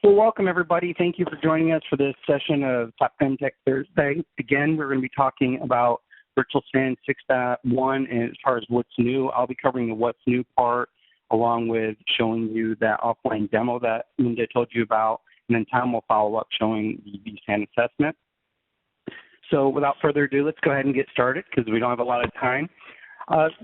Well, welcome everybody. Thank you for joining us for this session of Top 10 Tech Thursday. Again, we're going to be talking about Virtual SAN 6.1 and as far as what's new. I'll be covering the what's new part along with showing you that offline demo that Linda told you about, and then Tom will follow up showing the VSAN assessment. So without further ado, let's go ahead and get started because we don't have a lot of time.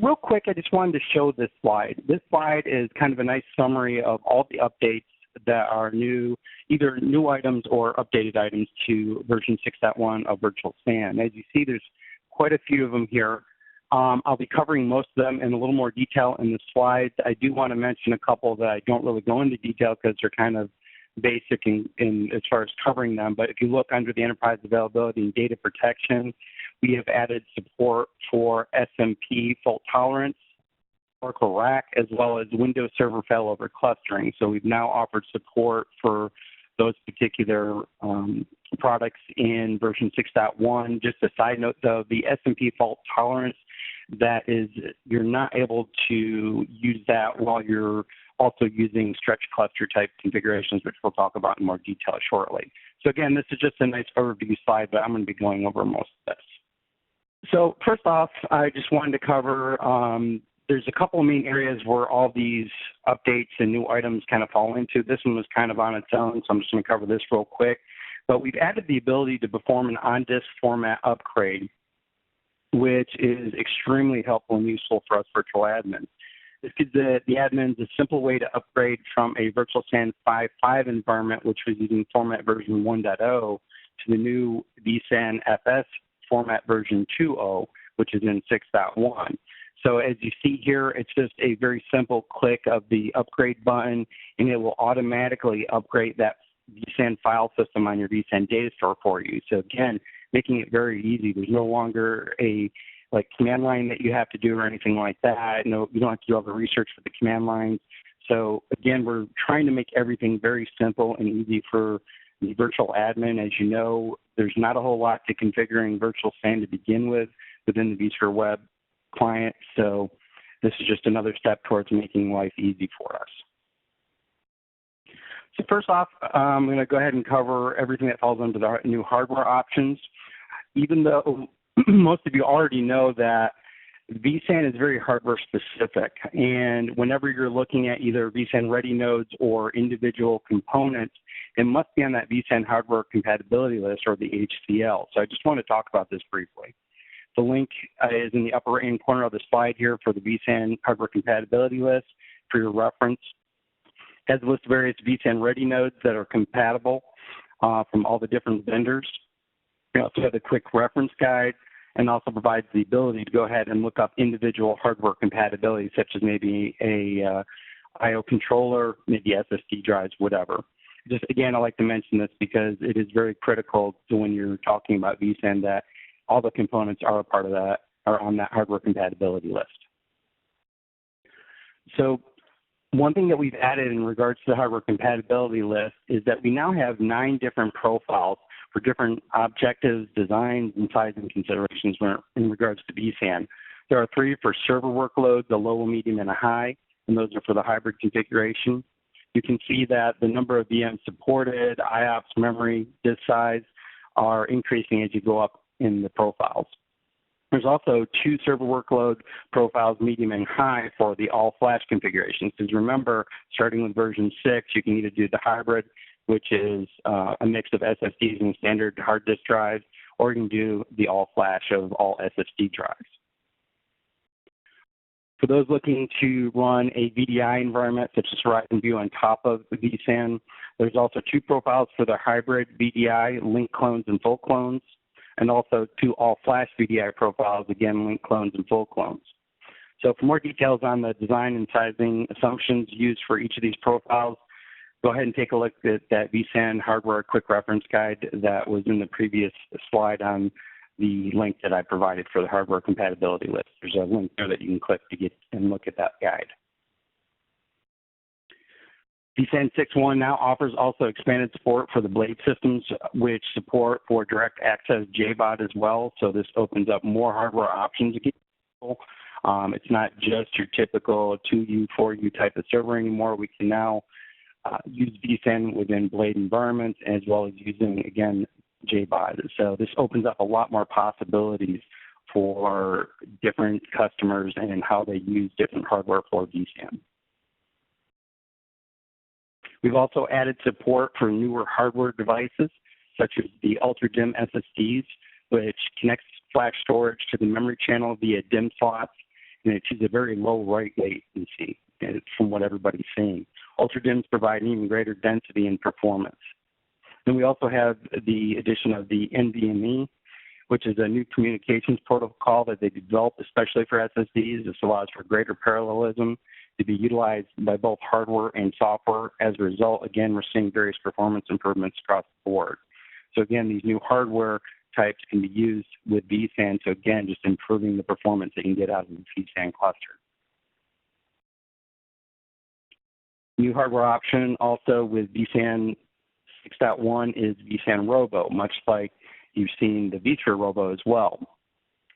Real quick, I just wanted to show this slide. This slide is kind of a nice summary of all the updates that are new, either new items or updated items to version 6.1 of Virtual SAN. As you see, there's quite a few of them here. I'll be covering most of them in a little more detail in the slides. I do want to mention a couple that I don't really go into detail because they're kind of basic in as far as covering them. But if you look under the enterprise availability and data protection, we have added support for SMP fault tolerance, Oracle Rack, as well as Windows Server failover clustering. So we've now offered support for those particular products in version 6.1. Just a side note though, the SMP fault tolerance, that is, you're not able to use that while you're also using stretch cluster type configurations, which we'll talk about in more detail shortly. So again, this is just a nice overview slide, but I'm going to be going over most of this. So first off, I just wanted to cover, there's a couple of main areas where all these updates and new items kind of fall into. This one was kind of on its own, so I'm just going to cover this real quick. But we've added the ability to perform an on-disk format upgrade, which is extremely helpful and useful for us virtual admins. This gives the admins a simple way to upgrade from a Virtual SAN 5.5 environment, which was using format version 1.0, to the new VSAN FS format version 2.0, which is in 6.1. So as you see here, it's just a very simple click of the upgrade button, and it will automatically upgrade that VSAN file system on your VSAN data store for you. So again, making it very easy. There's no longer a command line that you have to do or anything like that. No, you don't have to do all the research for the command lines. So again, we're trying to make everything very simple and easy for the virtual admin. As you know, there's not a whole lot to configuring Virtual SAN to begin with within the vSphere Web client. So this is just another step towards making life easy for us. So first off, I'm going to go ahead and cover everything that falls under the new hardware options. Even though most of you already know that VSAN is very hardware specific, and whenever you're looking at either VSAN ready nodes or individual components, it must be on that VSAN hardware compatibility list or the HCL. So I just want to talk about this briefly. The link is in the upper right-hand corner of the slide here for the VSAN hardware compatibility list for your reference. It has a list of various VSAN ready nodes that are compatible from all the different vendors. We also have a quick reference guide and also provides the ability to go ahead and look up individual hardware compatibility, such as maybe a I/O controller, maybe SSD drives, whatever. Just again, I like to mention this because it is very critical to when you're talking about VSAN that all the components are a part of that, are on that hardware compatibility list. So one thing that we've added in regards to the hardware compatibility list is that we now have 9 different profiles for different objectives, designs, and sizing considerations in regards to VSAN. There are 3 for server workloads, a low, a medium, and a high, and those are for the hybrid configuration. You can see that the number of VMs supported, IOPS, memory, disk size are increasing as you go up in the profiles. There's also 2 server workload profiles, medium and high, for the all-flash configurations. Because remember, starting with version 6, you can either do the hybrid, which is a mix of SSDs and standard hard disk drives, or you can do the all-flash of all SSD drives. For those looking to run a VDI environment, such as Horizon View on top of the VSAN, there's also 2 profiles for the hybrid VDI, link clones and full clones, and also 2 all-flash VDI profiles, again, link clones and full clones. So for more details on the design and sizing assumptions used for each of these profiles, go ahead and take a look at that VSAN hardware quick reference guide that was in the previous slide on the link that I provided for the hardware compatibility list. There's a link there that you can click to get and look at that guide. VSAN 6.1 now offers also expanded support for the Blade systems, which support for direct access JBOD as well. So this opens up more hardware options again. It's not just your typical 2U, 4U type of server anymore. We can now use VSAN within blade environments, as well as using, again, JBOD. So this opens up a lot more possibilities for different customers and how they use different hardware for VSAN. We've also added support for newer hardware devices, such as the UltraDIMM SSDs, which connects flash storage to the memory channel via DIMM slots, and it achieves a very low write latency from what everybody's seeing. UltraDIMMs provide an even greater density and performance. Then we also have the addition of the NVMe, which is a new communications protocol that they developed especially for SSDs. This allows for greater parallelism to be utilized by both hardware and software. As a result, again, we're seeing various performance improvements across the board. So again, these new hardware types can be used with VSAN, so again, just improving the performance that you can get out of the VSAN cluster. New hardware option also with VSAN 6.1 is VSAN Robo, much like you've seen the vSphere Robo as well.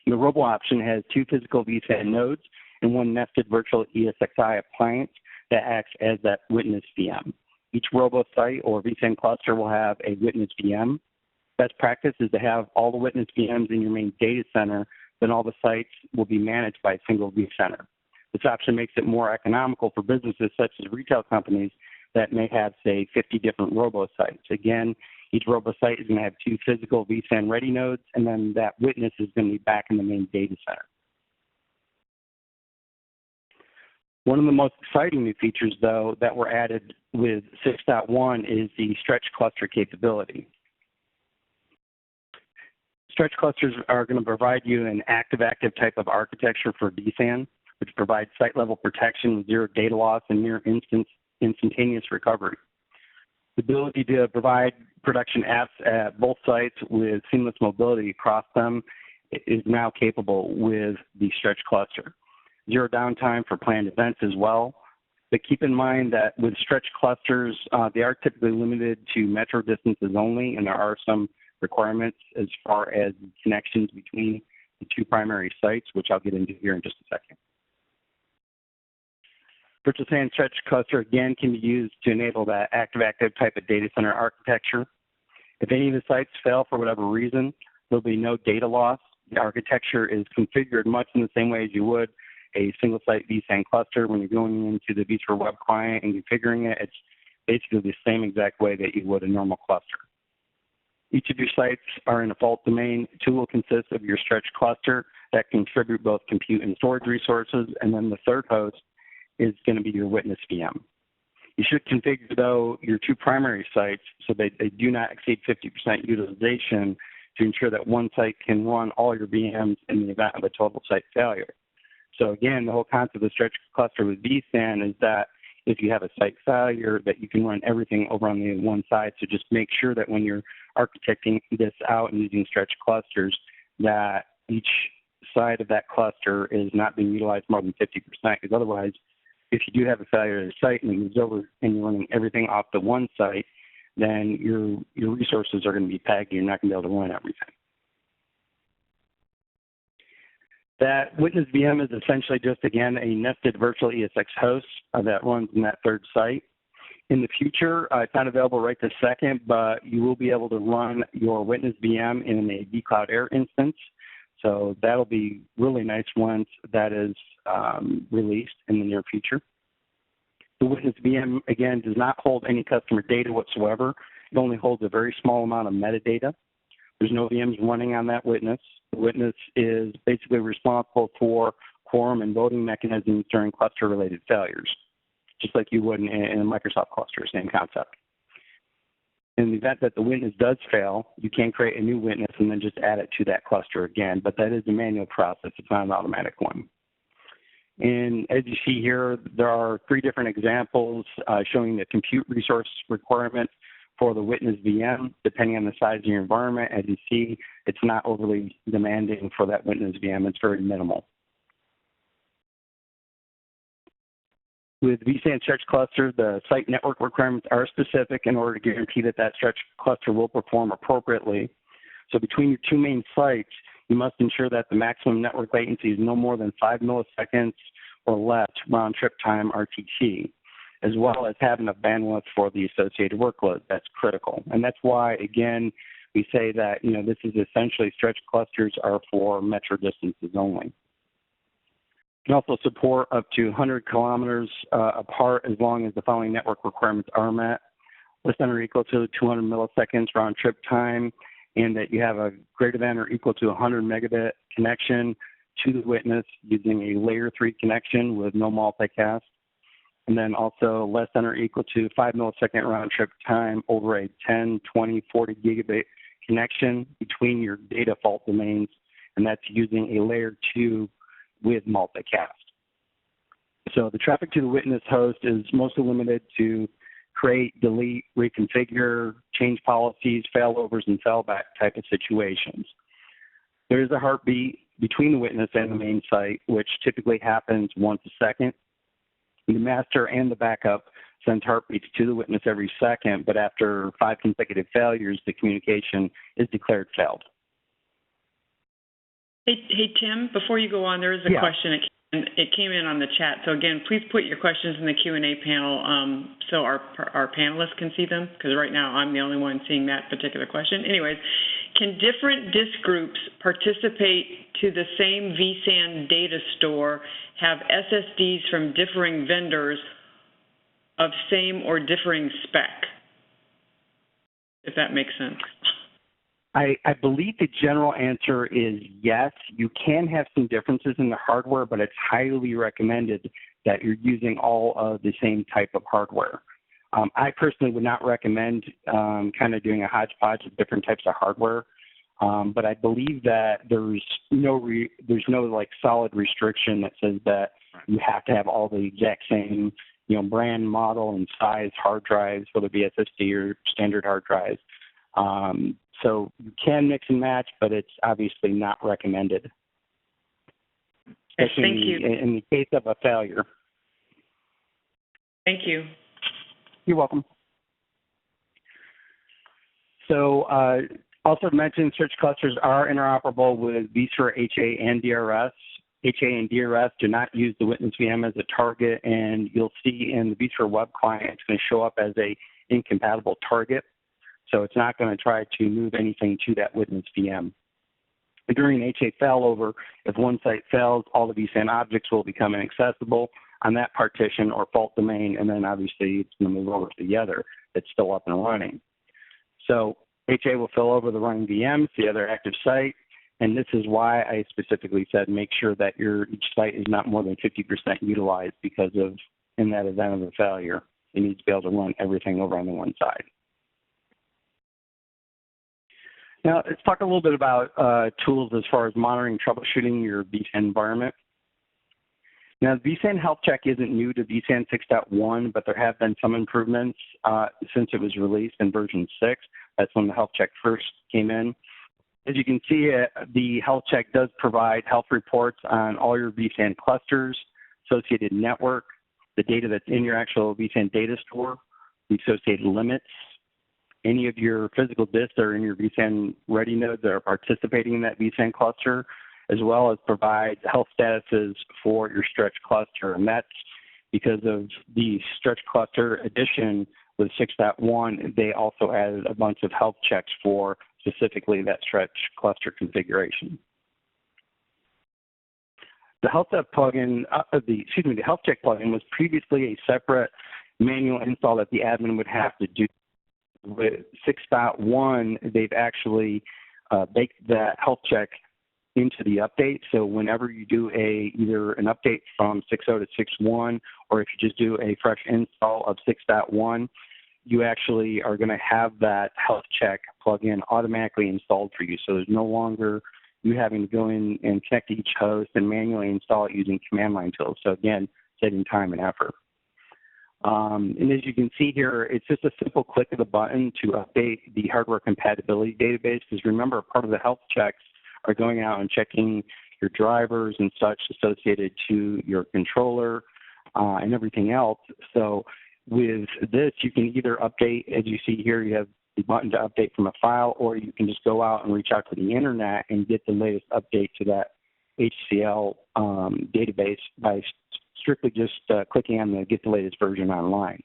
The Robo option has 2 physical VSAN nodes and 1 nested virtual ESXi appliance that acts as that witness VM. Each Robo site or VSAN cluster will have a witness VM. Best practice is to have all the witness VMs in your main data center, then all the sites will be managed by a single vCenter. This option makes it more economical for businesses such as retail companies that may have, say, 50 different Robo sites. Again, each Robo site is going to have 2 physical VSAN ready nodes, and then that witness is going to be back in the main data center. One of the most exciting new features, though, that were added with 6.1 is the stretch cluster capability. Stretch clusters are going to provide you an active-active type of architecture for VSAN, which provides site-level protection with 0 data loss and near instantaneous recovery. The ability to provide production apps at both sites with seamless mobility across them is now capable with the stretch cluster. 0 downtime for planned events as well. But keep in mind that with stretch clusters, they are typically limited to metro distances only, and there are some requirements as far as connections between the 2 primary sites, which I'll get into here in just a second. Virtual SAN stretch cluster, again, can be used to enable that active-active type of data center architecture. If any of the sites fail for whatever reason, there'll be no data loss. The architecture is configured much in the same way as you would a single-site VSAN cluster. When you're going into the vSphere web client and configuring it, it's basically the same exact way that you would a normal cluster. Each of your sites are in a fault domain. 2 will consist of your stretch cluster that contribute both compute and storage resources, and then the third host is going to be your witness VM. You should configure, though, your 2 primary sites so that they do not exceed 50% utilization to ensure that one site can run all your VMs in the event of a total site failure. So again, the whole concept of the stretch cluster with VSAN is that if you have a site failure, that you can run everything over on the one side. So just make sure that when you're architecting this out and using stretch clusters, that each side of that cluster is not being utilized more than 50%, because otherwise, if you do have a failure at a site and it moves over and you're running everything off the one site, then your resources are going to be pegged and you're not going to be able to run everything. That witness VM is essentially just, again, a nested virtual ESX host that runs in that third site. In the future, it's not available right this second, but you will be able to run your witness VM in a vCloud Air instance. So that'll be really nice once that is released in the near future. The witness VM, again, does not hold any customer data whatsoever. It only holds a very small amount of metadata. There's no VMs running on that witness. The witness is basically responsible for quorum and voting mechanisms during cluster-related failures, just like you would in a Microsoft cluster, same concept. In the event that the witness does fail, you can create a new witness and then just add it to that cluster again, but that is a manual process. It's not an automatic one. And as you see here, there are 3 different examples showing the compute resource requirement for the witness VM, depending on the size of your environment. As you see, it's not overly demanding for that witness VM. It's very minimal. With VSAN stretch cluster, the site network requirements are specific in order to guarantee that that stretch cluster will perform appropriately. So between your 2 main sites, you must ensure that the maximum network latency is no more than 5 milliseconds or less round trip time RTT. as well as have enough bandwidth for the associated workload. That's critical. And that's why, again, we say that, this is essentially stretch clusters are for metro distances only. Can also support up to 100 kilometers apart as long as the following network requirements are met. Less than or equal to 200 milliseconds round trip time, and that you have a greater than or equal to 100 megabit connection to the witness using a layer 3 connection with no multicast. And then also less than or equal to 5 millisecond round trip time over a 10, 20, 40 gigabit connection between your data fault domains, and that's using a layer 2 with multicast. So the traffic to the witness host is mostly limited to create, delete, reconfigure, change policies, failovers, and fallback type of situations. There is a heartbeat between the witness and the main site, which typically happens once a second. The master and the backup sends heartbeats to the witness every second, but after 5 consecutive failures, the communication is declared failed. Hey, Tim, before you go on, there is a question. It came in on the chat. So again, please put your questions in the Q&A panel so our panelists can see them, because right now I'm the only one seeing that particular question. Anyways, can different disk groups participate to the same VSAN data store, have SSDs from differing vendors of same or differing spec? If that makes sense. I believe the general answer is yes. You can have some differences in the hardware, but it's highly recommended that you're using all of the same type of hardware. I personally would not recommend kind of doing a hodgepodge of different types of hardware, but I believe that there's no like solid restriction that says that you have to have all the exact same brand, model, and size hard drives, whether it be SSD or standard hard drives. So you can mix and match, but it's obviously not recommended, especially in the case of a failure. Thank you. You're welcome. So also to mention, search clusters are interoperable with vSphere HA and DRS. HA and DRS do not use the witness VM as a target, and you'll see in the vSphere web client it's going to show up as a incompatible target. So it's not going to try to move anything to that witness VM. During an HA failover, if one site fails, all the VSAN objects will become inaccessible on that partition or fault domain, and then obviously it's going to move over to the other that's still up and running. So HA will fill over the running VMs, the other active site, and this is why I specifically said make sure that each site is not more than 50% utilized, because of, in that event of a failure, it needs to be able to run everything over on the one side. Now, let's talk a little bit about tools as far as monitoring, troubleshooting your VSAN environment. Now, VSAN Health Check isn't new to VSAN 6.1, but there have been some improvements since it was released in version 6. That's when the Health Check first came in. As you can see, the Health Check does provide health reports on all your VSAN clusters, associated network, the data that's in your actual VSAN data store, the associated limits, any of your physical disks that are in your VSAN ready nodes that are participating in that VSAN cluster, as well as provide health statuses for your stretch cluster. And that's because of the stretch cluster addition with 6.1, they also added a bunch of health checks for specifically that stretch cluster configuration. The health check plugin, the health check plugin was previously a separate manual install that the admin would have to do. With 6.1, they've actually baked that health check into the update. So whenever you do either an update from 6.0 to 6.1, or if you just do a fresh install of 6.1, you actually are going to have that health check plugin automatically installed for you. So there's no longer you having to go in and connect to each host and manually install it using command line tools. So again, saving time and effort. And as you can see here, it's just a simple click of the button to update the hardware compatibility database, because remember, part of the health checks are going out and checking your drivers and such associated to your controller and everything else. So with this, you can either update, as you see here, you have the button to update from a file, or you can just go out and reach out to the internet and get the latest update to that HCL database by strictly just clicking on the Get the Latest Version online.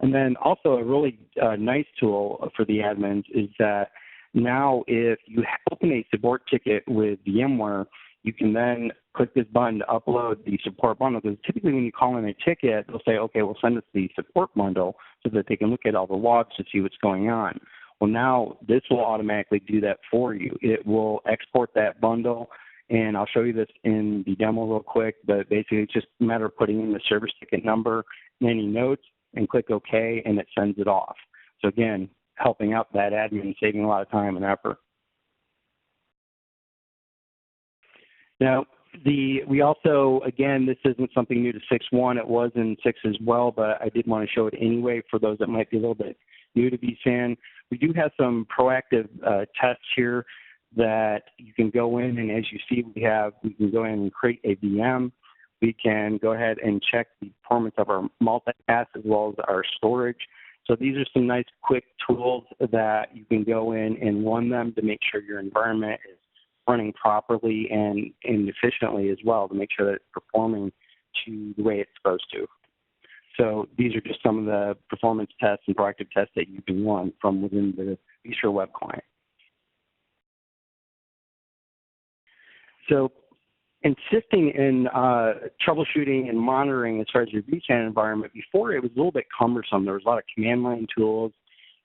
And then also a really nice tool for the admins is that now if you open a support ticket with VMware, you can then click this button to upload the support bundle. Because typically when you call in a ticket, they'll say, okay, we'll send us the support bundle so that they can look at all the logs to see what's going on. Well, now this will automatically do that for you. It will export that bundle, and I'll show you this in the demo real quick, but basically it's just a matter of putting in the service ticket number and any notes and click OK, and it sends it off. So again, helping out that admin, saving a lot of time and effort. Now, we also, again, this isn't something new to 6.1. It was in 6 as well, but I did want to show it anyway for those that might be a little bit new to VSAN. We do have some proactive tests here that you can go in, and as you see, we can go in and create a VM. We can go ahead and check the performance of our multicast as well as our storage. So these are some nice quick tools that you can go in and run them to make sure your environment is running properly and efficiently as well, to make sure that it's performing to the way it's supposed to. So these are just some of the performance tests and proactive tests that you can run from within the vSphere web client. So insisting in troubleshooting and monitoring as far as your VSAN environment, before it was a little bit cumbersome. There was a lot of command line tools.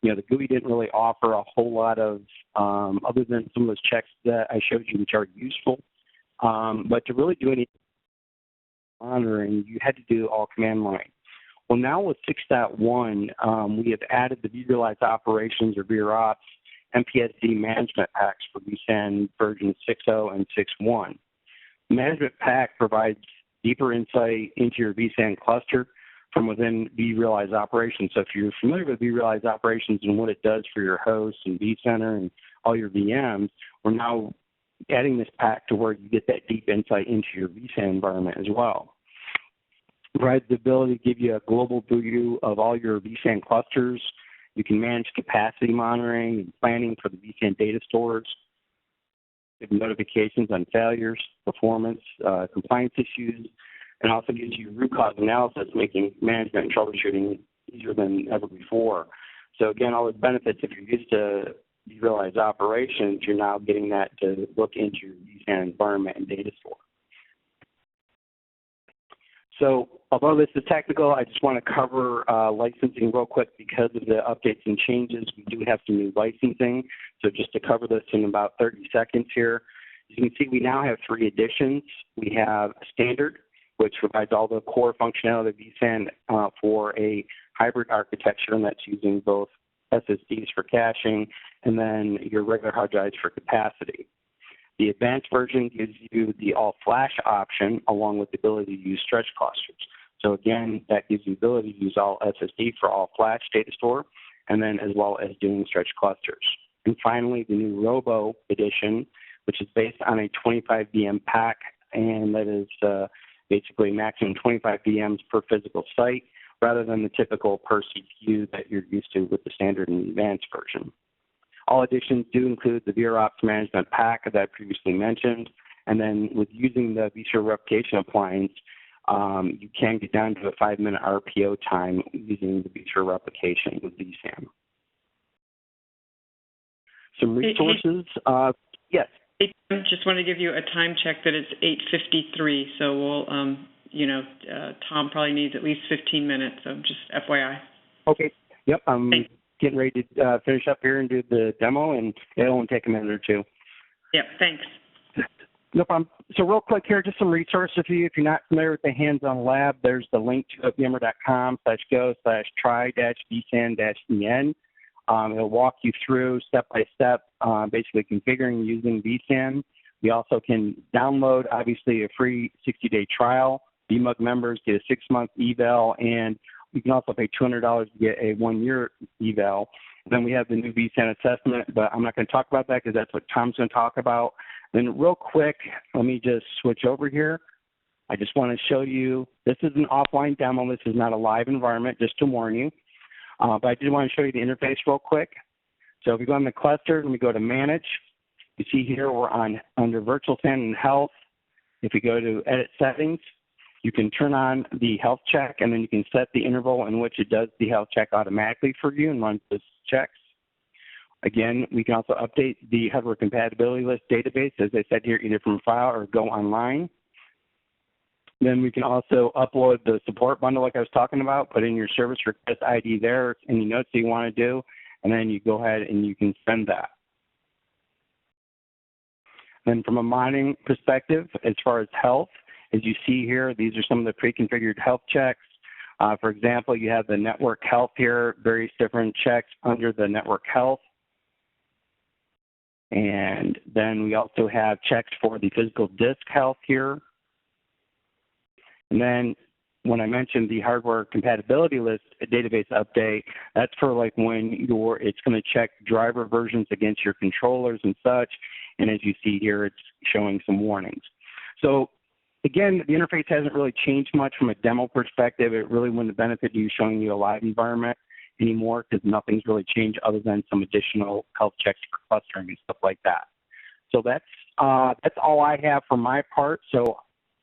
You know, the GUI didn't really offer a whole lot of, other than some of those checks that I showed you, which are useful. But to really do any monitoring, you had to do all command line. Well, now with 6.1, we have added the vRealize Operations or VROps MPSD management packs for VSAN version 6.0 and 6.1. The management pack provides deeper insight into your VSAN cluster from within vRealize Operations. So if you're familiar with vRealize Operations and what it does for your hosts and vCenter and all your VMs, we're now adding this pack to where you get that deep insight into your VSAN environment as well. It provides the ability to give you a global view of all your VSAN clusters. You can manage capacity monitoring and planning for the VSAN data stores, give notifications on failures, performance, compliance issues, and also gives you root cause analysis, making management and troubleshooting easier than ever before. So again, all the benefits, if you're used to vRealize Operations, you're now getting that to look into your VSAN environment and data store. So although this is technical, I just want to cover licensing real quick because of the updates and changes. We do have some new licensing. So just to cover this in about 30 seconds here, as you can see, we now have 3 editions. We have a standard, which provides all the core functionality of VSAN for a hybrid architecture, and that's using both SSDs for caching and then your regular hard drives for capacity. The advanced version gives you the all-flash option along with the ability to use stretch clusters. So again, that gives you the ability to use all SSD for all-flash data store, and then as well as doing stretch clusters. And finally, the new Robo edition, which is based on a 25 VM pack, and that is basically maximum 25 VMs per physical site, rather than the typical per CPU that you're used to with the standard and advanced version. All editions do include the VROps management pack that I previously mentioned, and then with using the vSphere replication appliance, you can get down to a 5-minute RPO time using the vSphere replication with VSAN. Some resources. Yes. I just want to give you a time check that it's 8:53, so we'll, Tom probably needs at least 15 minutes, so just FYI. Okay. Yep. Thanks. Getting ready to finish up here and do the demo, and it'll only take a minute or 2. Yep, thanks. No problem. So real quick here, just some resources for you. If you're not familiar with the hands-on lab, there's the link to vmware.com/go/vsan-en. It'll walk you through step-by-step, basically configuring and using vSAN. We also can download, obviously, a free 60-day trial. VMUG members get a 6-month eval, and you can also pay $200 to get a 1-year eval. Then we have the new VSAN Assessment, but I'm not going to talk about that because that's what Tom's going to talk about. Then real quick, let me just switch over here. I just want to show you, this is an offline demo. This is not a live environment, just to warn you. But I did want to show you the interface real quick. So if we go on the cluster and we go to Manage, you see here we're under Virtual SAN and Health. If we go to Edit Settings, You can turn on the health check, and then you can set the interval in which it does the health check automatically for you and runs those checks. Again, we can also update the hardware compatibility list database, as I said here, either from a file or go online. Then we can also upload the support bundle like I was talking about, put in your service request ID there, any notes that you want to do, and then you go ahead and you can send that. Then from a monitoring perspective, as far as health, as you see here, these are some of the pre-configured health checks. For example, you have the network health here, various different checks under the network health. And then we also have checks for the physical disk health here. And then when I mentioned the hardware compatibility list database update, that's for like when it's going to check driver versions against your controllers and such. And as you see here, it's showing some warnings. So again, the interface hasn't really changed much from a demo perspective. It really wouldn't benefit you showing you a live environment anymore because nothing's really changed other than some additional health checks for clustering and stuff like that. So that's all I have for my part. So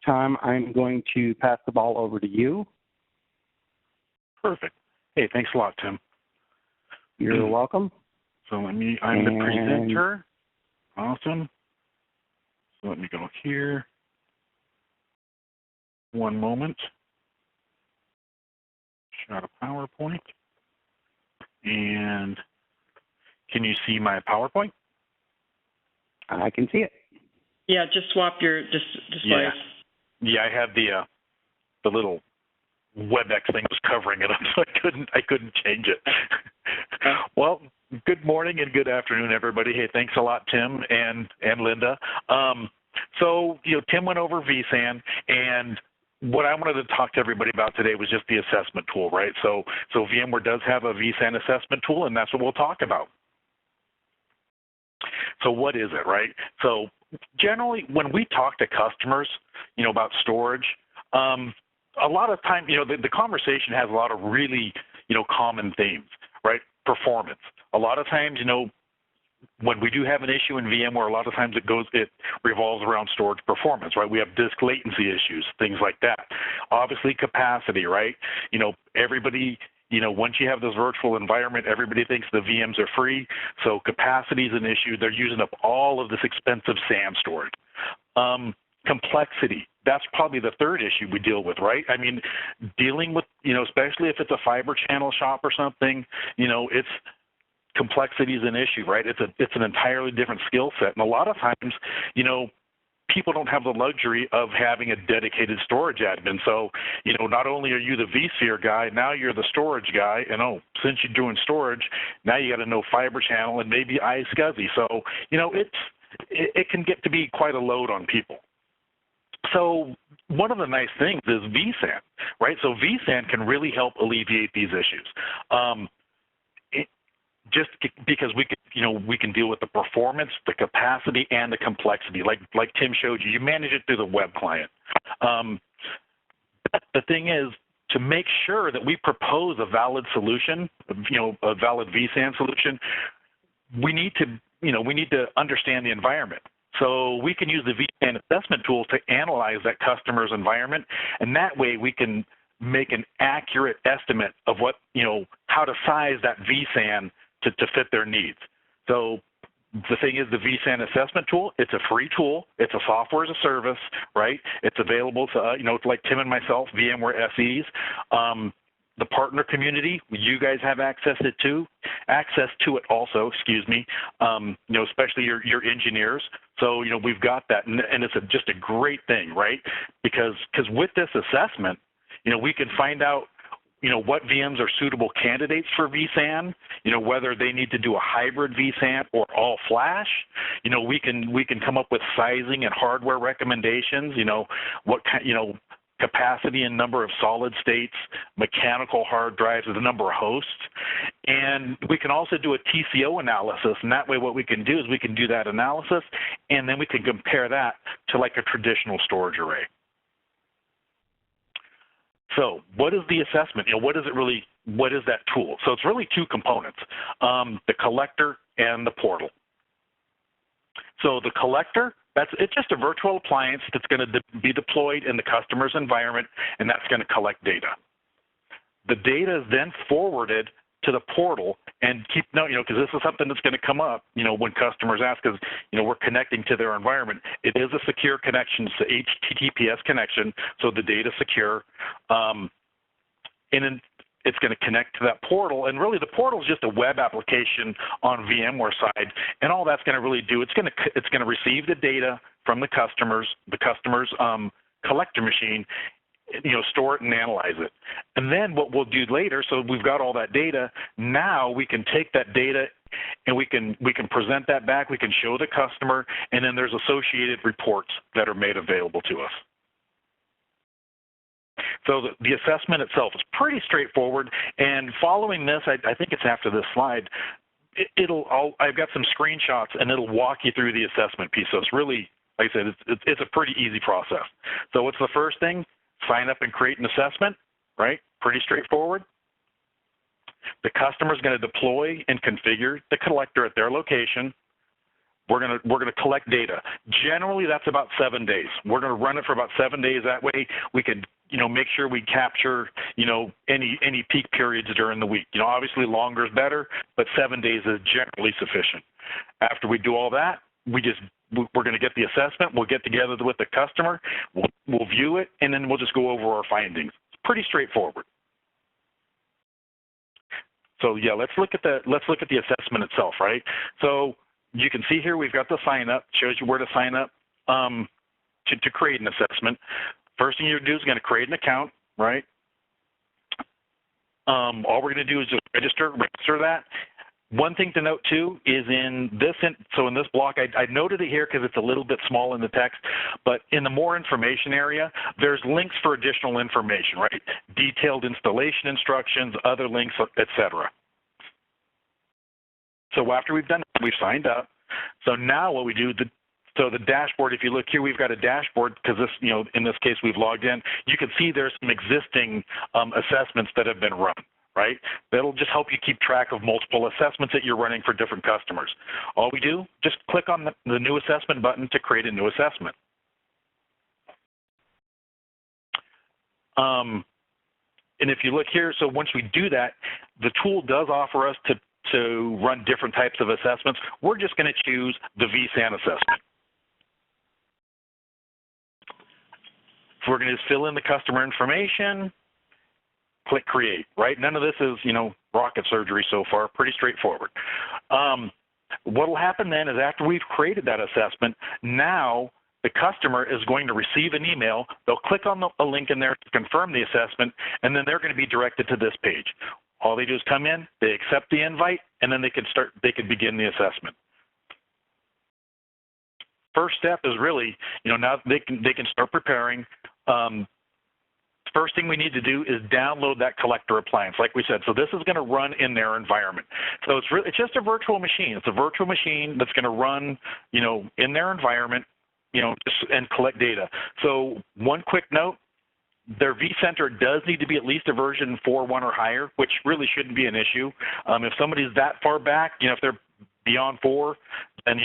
Tom, I'm going to pass the ball over to you. Perfect. Hey, thanks a lot, Tim. You're welcome. So I'm the presenter. Awesome. So let me go here. One moment. Shot a PowerPoint. And can you see my PowerPoint? I can see it. Yeah, just swap your display. Yeah, I had the little WebEx thing was covering it up, so I couldn't change it. Well, good morning and good afternoon, everybody. Hey, thanks a lot, Tim and Linda. So Tim went over VSAN, and what I wanted to talk to everybody about today was just the assessment tool, right? So VMware does have a VSAN assessment tool, and that's what we'll talk about. So what is it, right? So generally, when we talk to customers, about storage, a lot of time, the conversation has a lot of really, common themes, right? Performance. A lot of times, when we do have an issue in VMware, a lot of times it revolves around storage performance, right? We have disk latency issues, things like that. Obviously, capacity, right? Everybody, once you have this virtual environment, everybody thinks the VMs are free, so capacity is an issue. They're using up all of this expensive SAN storage. Complexity, that's probably the third issue we deal with, right? I mean, dealing with, especially if it's a fiber channel shop or something, it's complexity is an issue, right? It's an entirely different skill set. And a lot of times, people don't have the luxury of having a dedicated storage admin. So, not only are you the vSphere guy, now you're the storage guy. And since you're doing storage, now you got to know fiber channel and maybe iSCSI. So, it can get to be quite a load on people. So one of the nice things is VSAN, right? So VSAN can really help alleviate these issues. Just because we can deal with the performance, the capacity, and the complexity. Like Tim showed you, you manage it through the web client. The thing is, to make sure that we propose a valid solution, a valid VSAN solution, we need to understand the environment. So we can use the VSAN assessment tool to analyze that customer's environment, and that way we can make an accurate estimate of what, how to size that VSAN to fit their needs. So the thing is, the VSAN assessment tool, it's a free tool. It's a software as a service, right? It's available to, like Tim and myself, VMware SEs. The partner community, you guys have access to it also, especially your engineers. So, we've got that, and it's just a great thing, right? Because with this assessment, we can find out, what VMs are suitable candidates for VSAN, whether they need to do a hybrid VSAN or all flash. We can come up with sizing and hardware recommendations, what kind, capacity and number of solid states, mechanical hard drives, the number of hosts. And we can also do a TCO analysis, and that way what we can do is we can do that analysis, and then we can compare that to like a traditional storage array. So what is the assessment? What is that tool? So it's really two components, the collector and the portal. So the collector, It's just a virtual appliance that's going to be deployed in the customer's environment, and that's going to collect data. The data is then forwarded to the portal, and keep note, because this is something that's going to come up, when customers ask us, we're connecting to their environment. It is a secure connection. It's a HTTPS connection, so the data's secure. And then it's going to connect to that portal, and really the portal is just a web application on VMware side, and all that's going to really do, it's going to receive the data from the customer's collector machine, store it and analyze it. And then what we'll do later, so we've got all that data, now we can take that data and we can present that back, we can show the customer, and then there's associated reports that are made available to us. So the assessment itself is pretty straightforward, and following this, I think it's after this slide, I've got some screenshots, and it'll walk you through the assessment piece. So it's really, like I said, it's a pretty easy process. So what's the first thing? Sign up and create an assessment, right? Pretty straightforward. The customer is going to deploy and configure the collector at their location. We're going to collect data. Generally, that's about 7 days. We're going to run it for about 7 days. That way, we can, make sure we capture, any peak periods during the week. Obviously, longer is better, but 7 days is generally sufficient. After we do all that, we're going to get the assessment. We'll get together with the customer. We'll view it, and then we'll just go over our findings. It's pretty straightforward. So yeah, let's look at the assessment itself, right? So you can see here we've got the sign up. Shows you where to sign up to create an assessment. First thing you do is going to create an account, right? All we're going to do is just register that. One thing to note too is in this block, I noted it here because it's a little bit small in the text, but in the more information area, there's links for additional information, right? Detailed installation instructions, other links, etc. So after we've done that, we've signed up. So now what we do, the dashboard, if you look here, we've got a dashboard because this, in this case, we've logged in. You can see there's some existing assessments that have been run, right? That'll just help you keep track of multiple assessments that you're running for different customers. All we do, just click on the new assessment button to create a new assessment. And if you look here, so once we do that, the tool does offer us to run different types of assessments. We're just going to choose the VSAN assessment. So we're going to just fill in the customer information, click create, right? None of this is, rocket surgery so far, pretty straightforward. What will happen then is after we've created that assessment, now the customer is going to receive an email. They'll click on a link in there to confirm the assessment, and then they're going to be directed to this page. All they do is come in, they accept the invite, and then they can begin the assessment. First step is really, now they can start preparing. First thing we need to do is download that collector appliance, like we said. So this is going to run in their environment. So it's just a virtual machine. It's a virtual machine that's going to run, in their environment, and collect data. So one quick note. Their vCenter does need to be at least a version 4.1 or higher, which really shouldn't be an issue. If somebody's that far back, if they're beyond 4, then,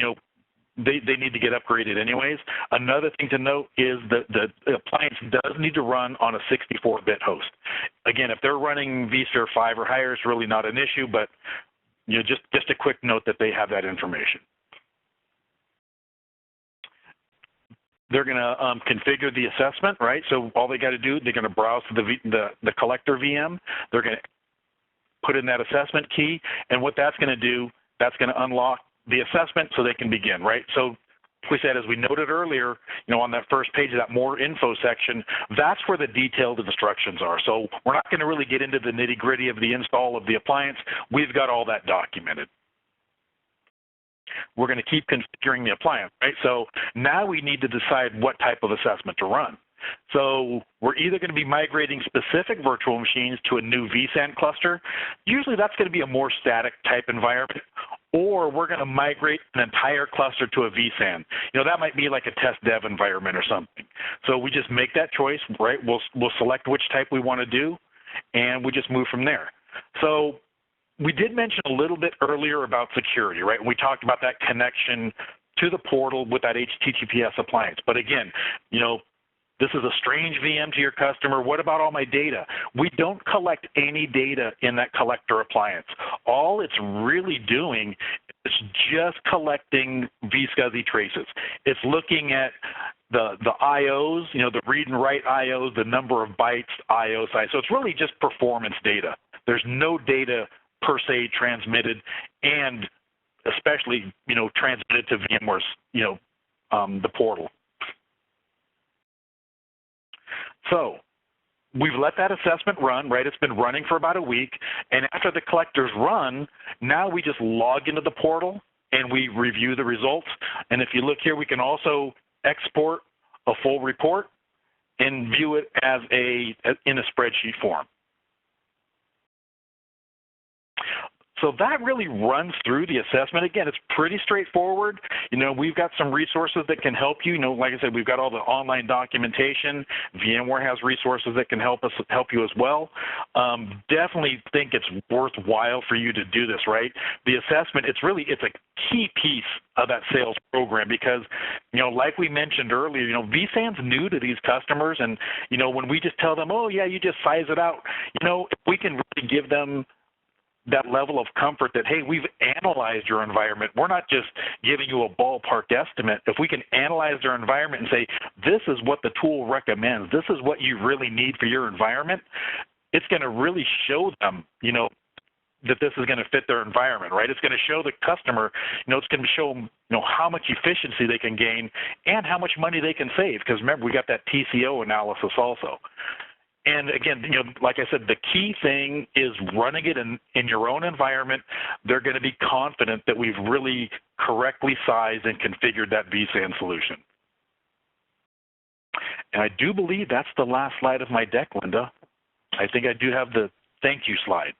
they need to get upgraded anyways. Another thing to note is that the appliance does need to run on a 64-bit host. Again, if they're running vSphere 5 or higher, it's really not an issue, but just a quick note that they have that information. They're going to configure the assessment, right? So all they got to do, they're going to browse to the collector VM. They're going to put in that assessment key, and what that's going to do, that's going to unlock the assessment so they can begin, right? So we said, as we noted earlier, on that first page, that more info section, that's where the detailed instructions are. So we're not going to really get into the nitty-gritty of the install of the appliance. We've got all that documented. We're going to keep configuring the appliance, right? So now we need to decide what type of assessment to run. So we're either going to be migrating specific virtual machines to a new VSAN cluster. Usually that's going to be a more static type environment, or we're going to migrate an entire cluster to a VSAN. That might be like a test dev environment or something. So we just make that choice, right? We'll select which type we want to do, and we just move from there. So we did mention a little bit earlier about security, right? We talked about that connection to the portal with that HTTPS appliance. But again, you know, this is a strange VM to your customer. What about all my data? We don't collect any data in that collector appliance. All it's really doing is just collecting vSCSI traces. It's looking at the IOs, you know, the read and write IOs, the number of bytes IO size. So it's really just performance data. There's no data per se transmitted, and especially, you know, transmitted to VMware's, you know, the portal. So we've let that assessment run, right? It's been running for about a week. And after the collectors run, now we just log into the portal and we review the results. And if you look here, we can also export a full report and view it as in a spreadsheet form. So that really runs through the assessment. Again, it's pretty straightforward. You know, we've got some resources that can help you. You know, like I said, we've got all the online documentation. VMware has resources that can help you as well. Definitely think it's worthwhile for you to do this, right? The assessment, it's a key piece of that sales program because, you know, like we mentioned earlier, you know, VSAN's new to these customers, and, you know, when we just tell them, oh, yeah, you just size it out, you know, if we can really give them that level of comfort that, hey, we've analyzed your environment. We're not just giving you a ballpark estimate. If we can analyze their environment and say, this is what the tool recommends, this is what you really need for your environment, it's going to really show them, you know, that this is going to fit their environment, right? It's going to show the customer, you know, it's going to show them, you know, how much efficiency they can gain and how much money they can save. Because remember, we got that TCO analysis also. And again, you know, like I said, the key thing is running it in your own environment. They're going to be confident that we've really correctly sized and configured that VSAN solution. And I do believe that's the last slide of my deck, Linda. I think I do have the thank you slide.